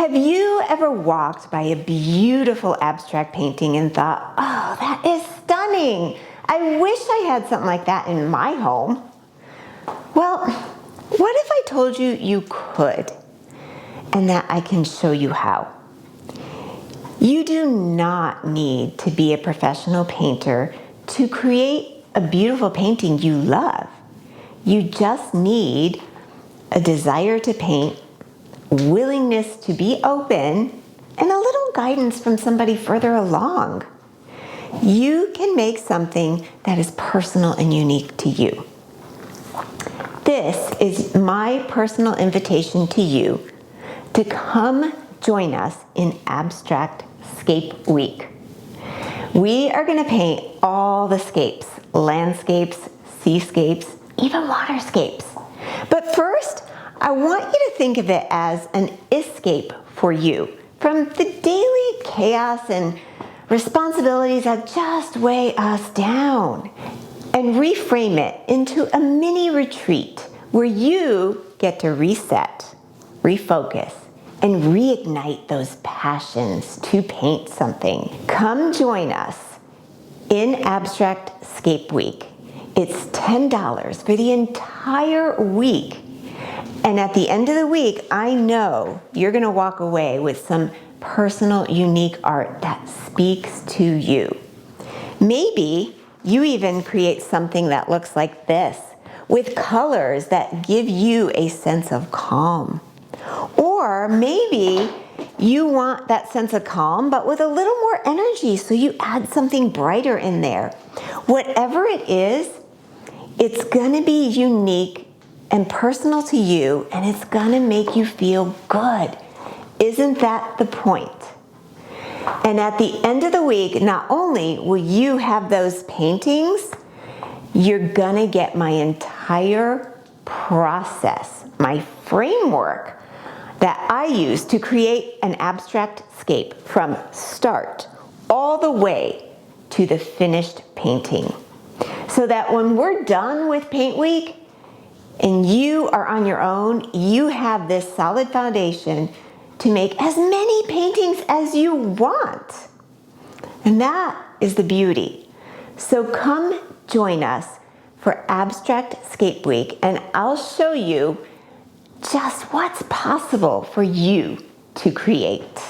Have you ever walked by a beautiful abstract painting and thought, oh, that is stunning. I wish I had something like that in my home. Well, what if I told you you could, and that I can show you how? You do not need to be a professional painter to create a beautiful painting you love. You just need a desire to paint, willingness to be open, and a little guidance from somebody further along. You can make something that is personal and unique to you. This is my personal invitation to you to come join us in Abstractscape Week. We are going to paint all the scapes, landscapes, seascapes, even waterscapes. But first, I want you to think of it as an escape for you from the daily chaos and responsibilities that just weigh us down, and reframe it into a mini retreat where you get to reset, refocus, and reignite those passions to paint something. Come join us in Abstractscape Week. It's $10 for the entire week. And at the end of the week, I know you're going to walk away with some personal, unique art that speaks to you. Maybe you even create something that looks like this, with colors that give you a sense of calm. Or maybe you want that sense of calm, but with a little more energy, so you add something brighter in there. Whatever it is, it's going to be unique and personal to you, and it's gonna make you feel good. Isn't that the point? And at the end of the week, not only will you have those paintings, you're gonna get my entire process, my framework that I use to create an Abstractscape from start all the way to the finished painting. So that when we're done with Paint Week, and you are on your own, you have this solid foundation to make as many paintings as you want. And that is the beauty. So come join us for Abstractscape Week, and I'll show you just what's possible for you to create.